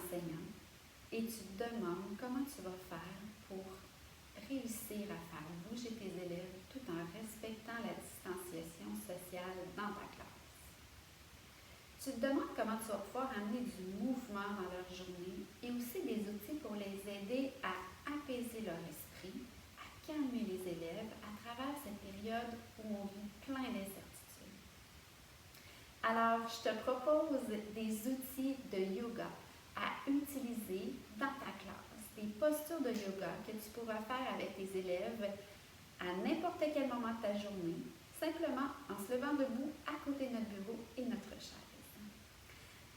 enseignant et tu te demandes comment tu vas faire pour réussir à faire bouger tes élèves tout en respectant la distanciation sociale dans ta classe. Tu te demandes comment tu vas pouvoir amener du mouvement dans leur journée et aussi des outils pour les aider à apaiser leur esprit, à calmer les élèves à travers cette période où on vit plein d'incertitudes. Alors, je te propose des outils de yoga à utiliser dans ta classe, des postures de yoga que tu pourras faire avec tes élèves à n'importe quel moment de ta journée, simplement en se levant debout à côté de notre bureau et notre chaise.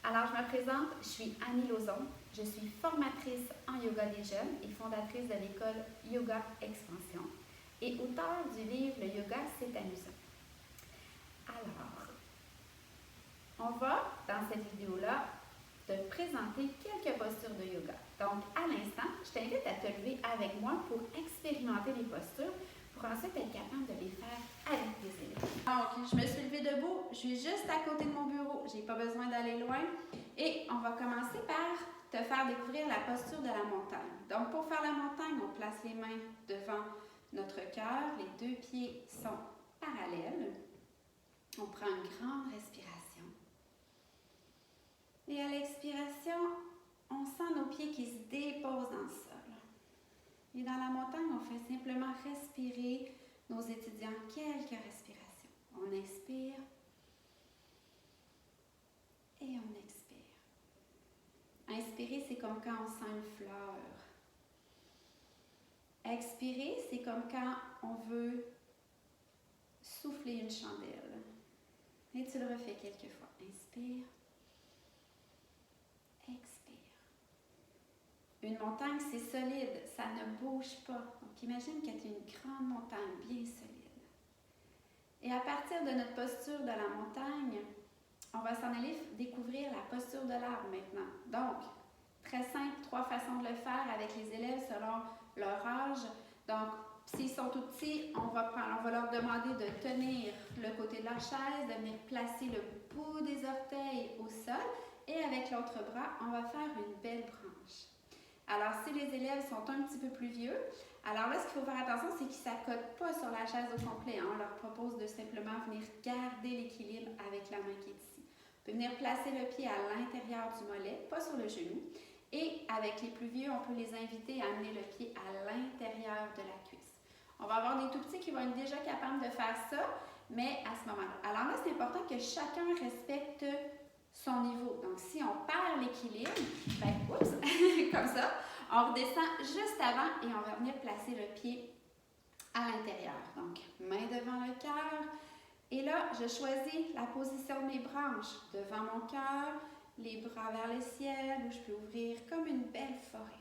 Alors, je me présente, je suis Annie Lauzon, je suis formatrice en yoga des jeunes et fondatrice de l'école Yoga Expansion et auteure du livre Le yoga, c'est amusant. Alors, on va, dans cette vidéo-là, te présenter quelques postures de yoga. Donc, à l'instant, je t'invite à te lever avec moi pour expérimenter les postures, pour ensuite être capable de les faire avec tes élèves. Donc, je me suis levée debout, je suis juste à côté de mon bureau, je n'ai pas besoin d'aller loin. Et on va commencer par te faire découvrir la posture de la montagne. Donc, pour faire la montagne, on place les mains devant notre cœur, les deux pieds sont parallèles. On prend une grande respiration. Et à l'expiration, on sent nos pieds qui se déposent dans le sol. Et dans la montagne, on fait simplement respirer nos étudiants quelques respirations. On inspire et on expire. Inspirer, c'est comme quand on sent une fleur. Expirer, c'est comme quand on veut souffler une chandelle. Et tu le refais quelques fois. Inspire. Expire. Une montagne, c'est solide, ça ne bouge pas. Donc, imagine que tu as une grande montagne bien solide. Et à partir de notre posture de la montagne, on va s'en aller découvrir la posture de l'arbre maintenant. Donc, très simple, 3 façons de le faire avec les élèves selon leur âge. Donc, s'ils sont tout petits, on va leur demander de tenir le côté de leur chaise, de venir placer le bout des orteils au sol et avec l'autre bras, on va faire une belle branche. Alors, si les élèves sont un petit peu plus vieux, alors là, ce qu'il faut faire attention, c'est qu'ils ne s'accotent pas sur la chaise au complet. On leur propose de simplement venir garder l'équilibre avec la main qui est ici. On peut venir placer le pied à l'intérieur du mollet, pas sur le genou. Et avec les plus vieux, on peut les inviter à amener le pied à l'intérieur de la cuisse. On va avoir des tout petits qui vont être déjà capables de faire ça, mais à ce moment-là. Alors là, c'est important que chacun respecte son niveau. Donc, si on perd l'équilibre, comme ça, on redescend juste avant et on va venir placer le pied à l'intérieur. Donc, main devant le cœur. Et là, je choisis la position de mes branches devant mon cœur, les bras vers le ciel, où je peux ouvrir comme une belle forêt.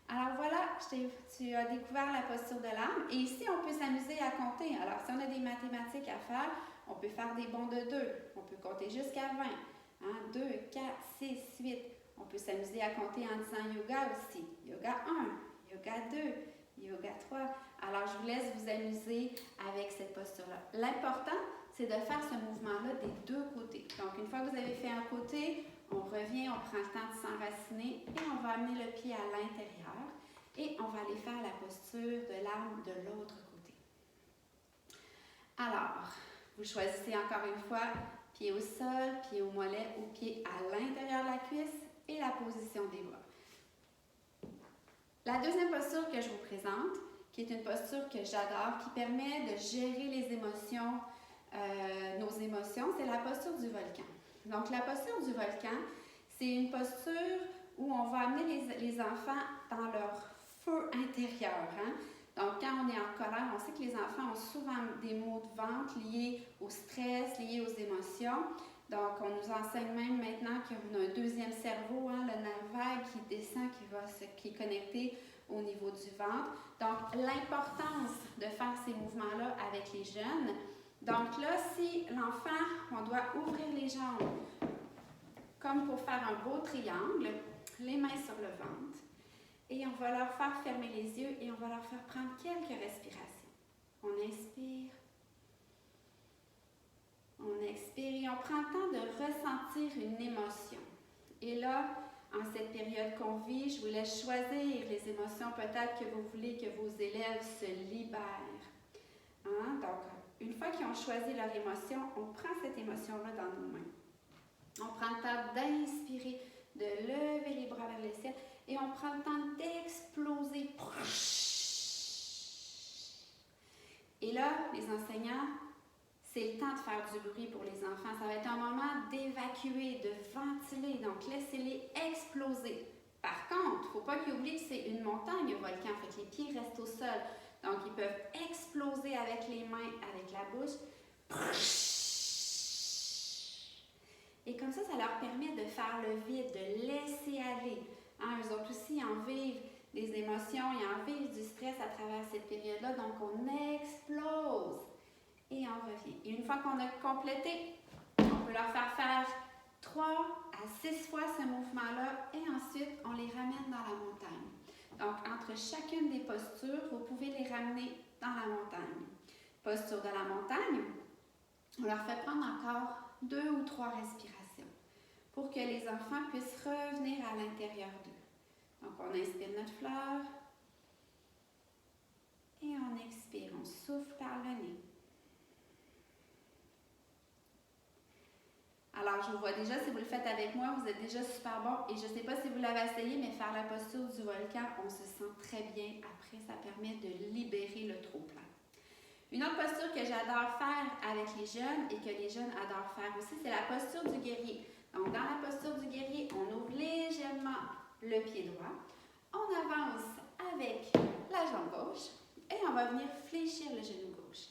Alors voilà, tu as découvert la posture de l'arbre. Et ici, on peut s'amuser à compter. Alors, si on a des mathématiques à faire, on peut faire des bonds de 2. On peut compter jusqu'à 20. 2, 4, 6, 8. On peut s'amuser à compter en disant yoga aussi. Yoga 1, yoga 2, yoga 3. Alors, je vous laisse vous amuser avec cette posture-là. L'important, c'est de faire ce mouvement-là des deux côtés. Donc, une fois que vous avez fait un côté, on revient, on prend le temps de s'enraciner et on va amener le pied à l'intérieur et on va aller faire la posture de l'arbre de l'autre côté. Alors, vous choisissez encore une fois pied au sol, pied au mollet ou pied à l'intérieur de la cuisse et la position des bras. La deuxième posture que je vous présente, qui est une posture que j'adore, qui permet de gérer les émotions, nos émotions, c'est la posture du volcan. Donc, la posture du volcan, c'est une posture où on va amener les enfants dans leur feu intérieur. Donc, quand on est en colère, on sait que les enfants ont souvent des maux de ventre liés au stress, liés aux émotions. Donc, on nous enseigne même maintenant qu'on a un deuxième cerveau, le nerf vague qui descend, qui est connecté au niveau du ventre. Donc, l'importance de faire ces mouvements-là avec les jeunes. Donc là, si l'enfant, on doit ouvrir les jambes comme pour faire un beau triangle, les mains sur le ventre. Et on va leur faire fermer les yeux et on va leur faire prendre quelques respirations. On inspire. On expire et on prend le temps de ressentir une émotion. Et là, en cette période qu'on vit. Je vous laisse choisir les émotions peut-être que vous voulez que vos élèves se libèrent. Hein? Donc, une fois qu'ils ont choisi leur émotion, on prend cette émotion-là dans nos mains. On prend le temps d'inspirer, de lever les bras vers le ciel et on prend le temps d'exploser. Et là, les enseignants, c'est le temps de faire du bruit pour les enfants. Ça va être un moment d'évacuer, de ventiler. Donc, laissez-les exploser. Par contre, il ne faut pas qu'ils oublient que c'est une montagne, un volcan. Fait que les pieds restent au sol. Donc, ils peuvent exploser avec les mains, avec la bouche. Et comme ça leur permet de faire le vide, de laisser aller. Hein, eux autres aussi, ils en vivent des émotions, ils en vivent du stress à travers cette période-là. Donc, on explose. Et on revient. Et une fois qu'on a complété, on peut leur faire 3 à 6 fois ce mouvement-là et ensuite, on les ramène dans la montagne. Donc, entre chacune des postures, vous pouvez les ramener dans la montagne. Posture de la montagne, on leur fait prendre encore 2 ou 3 respirations pour que les enfants puissent revenir à l'intérieur d'eux. Donc, on inspire notre fleur et on expire. On souffle par le nez. Alors, je vous vois déjà, si vous le faites avec moi, vous êtes déjà super bon. Et je ne sais pas si vous l'avez essayé, mais faire la posture du volcan, on se sent très bien. Après, ça permet de libérer le trop-plein. Une autre posture que j'adore faire avec les jeunes et que les jeunes adorent faire aussi, c'est la posture du guerrier. Donc, dans la posture du guerrier, on ouvre légèrement le pied droit. On avance avec la jambe gauche et on va venir fléchir le genou gauche.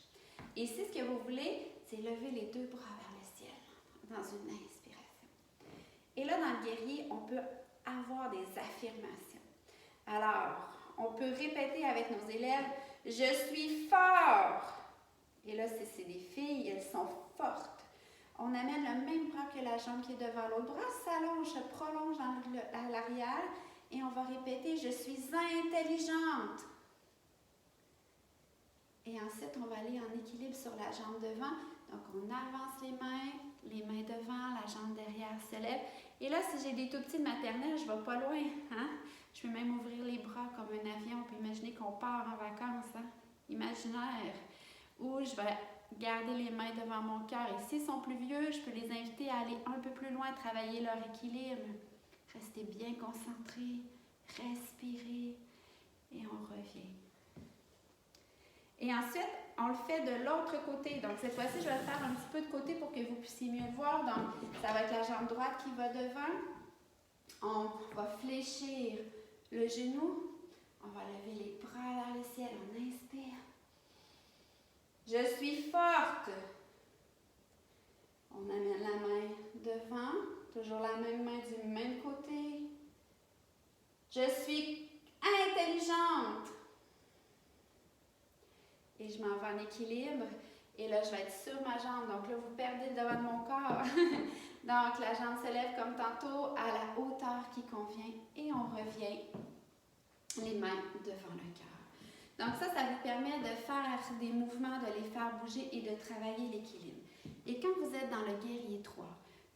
Et ici, ce que vous voulez, c'est lever les 2 bras vers le ciel dans une inspiration. Et là, dans le guerrier, on peut avoir des affirmations. Alors, on peut répéter avec nos élèves « Je suis fort ». Et là, c'est des filles, elles sont fortes. On amène le même bras que la jambe qui est devant l'autre. Le bras s'allonge, se prolonge à l'arrière et on va répéter « Je suis intelligente ». Et ensuite, on va aller en équilibre sur la jambe devant. Donc, on avance les mains devant, la jambe derrière se lève. Et là, si j'ai des tout petits de maternelle, je ne vais pas loin. Hein? Je peux même ouvrir les bras comme un avion. On peut imaginer qu'on part en vacances, hein? Imaginaire. Ou je vais garder les mains devant mon cœur. Et s'ils sont plus vieux, je peux les inviter à aller un peu plus loin, travailler leur équilibre. Restez bien concentrés, respirez et on revient. Et ensuite, on le fait de l'autre côté. Donc, cette fois-ci, je vais le faire un petit peu de côté pour que vous puissiez mieux voir. Donc, ça va être la jambe droite qui va devant. On va fléchir le genou. On va lever les bras vers le ciel. On inspire. Je suis forte. On amène la main devant. Toujours la même main du même côté. Je suis intelligente. Et je m'en vais en équilibre. Et là, je vais être sur ma jambe. Donc là, vous perdez le devant de mon corps. Donc, la jambe se lève comme tantôt à la hauteur qui convient. Et on revient les mains devant le cœur. Donc ça vous permet de faire des mouvements, de les faire bouger et de travailler l'équilibre. Et quand vous êtes dans le guerrier 3,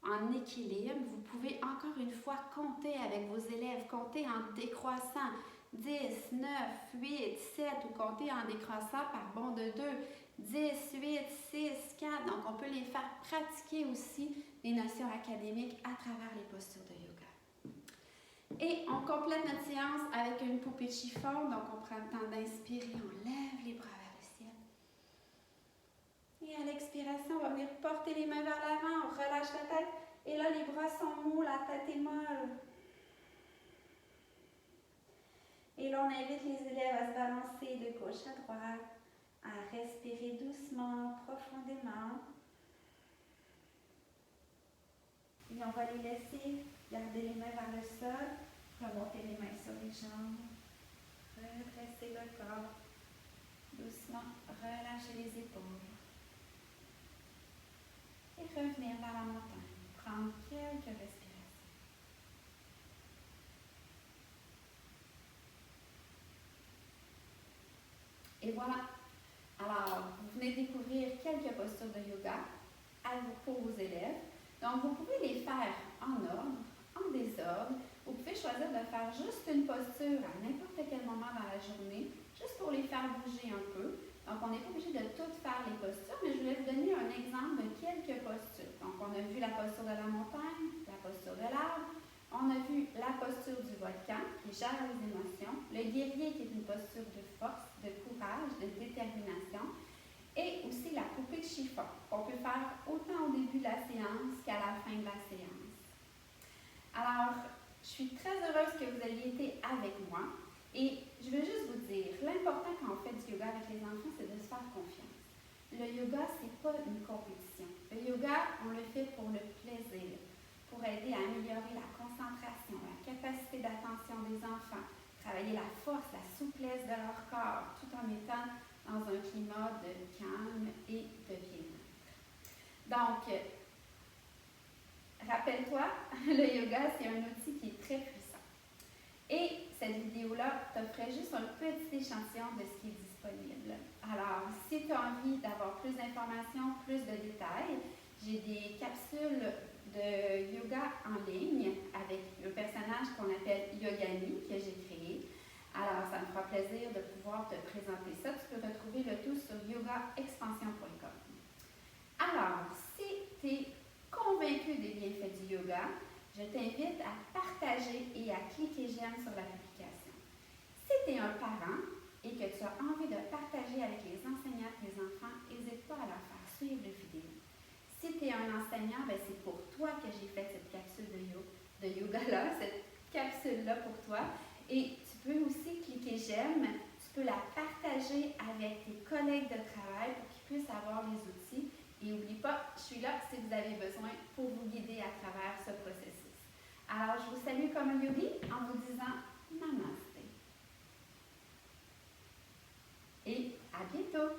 en équilibre, vous pouvez encore une fois compter avec vos élèves, compter en décroissant. 10, 9, 8, 7 ou compter en décroissant par bond de 2, 10, 8, 6, 4. Donc, on peut les faire pratiquer aussi des notions académiques à travers les postures de yoga. Et on complète notre séance avec une poupée de chiffon. Donc, on prend le temps d'inspirer, on lève les bras vers le ciel. Et à l'expiration, on va venir porter les mains vers l'avant, on relâche la tête. Et là, les bras sont mous, la tête est molle. Et là, on invite les élèves à se balancer de gauche à droite, à respirer doucement, profondément. Et on va les laisser garder les mains vers le sol, remonter les mains sur les jambes, redresser le corps, doucement relâcher les épaules. Et revenir dans la montagne, prendre quelques respirations. Et voilà. Alors, vous venez découvrir quelques postures de yoga pour vos élèves. Donc, vous pouvez les faire en ordre, en désordre. Vous pouvez choisir de faire juste une posture à n'importe quel moment dans la journée, juste pour les faire bouger un peu. Donc, on n'est pas obligé de toutes faire les postures, mais je voulais vous donner un exemple de quelques postures. Donc, on a vu la posture de la montagne, la posture de l'arbre, on a vu la posture du volcan, qui gère les émotions, le guerrier, qui est une posture de force, de courage, de détermination, et aussi la poupée de chiffon, qu'on peut faire autant au début de la séance qu'à la fin de la séance. Alors, je suis très heureuse que vous ayez été avec moi. Et je veux juste vous dire, l'important quand on fait du yoga avec les enfants, c'est de se faire confiance. Le yoga, ce n'est pas une compétition. Le yoga, on le fait pour le plaisir, pour aider à améliorer la concentration, la capacité d'attention des enfants, travailler la force, la souplesse de leur corps, tout en étant dans un climat de calme et de bien-être. Donc, rappelle-toi, le yoga, c'est un outil qui est très puissant. Et cette vidéo-là t'offrait juste un petit échantillon de ce qui est disponible. Alors, si tu as envie d'avoir plus d'informations, plus de détails, j'ai des capsules de yoga en ligne avec un personnage qu'on appelle Yogani, que j'ai créé. Alors, ça me fera plaisir de pouvoir te présenter ça. Tu peux retrouver le tout sur yogaexpansion.com. Alors, si tu es convaincu des bienfaits du yoga, je t'invite à partager et à cliquer j'aime sur la publication. Si tu es un parent et que tu as envie de partager avec les enseignants et les enfants, n'hésite pas à leur faire suivre les vidéos. Si tu es un enseignant, c'est pour toi que j'ai fait cette capsule de yoga-là, cette capsule-là pour toi. Et tu peux aussi cliquer j'aime, tu peux la partager avec tes collègues de travail pour qu'ils puissent avoir les outils. Et n'oublie pas, je suis là si vous avez besoin pour vous guider à travers ce processus. Alors, je vous salue comme un yogi en vous disant Namasté. Et à bientôt!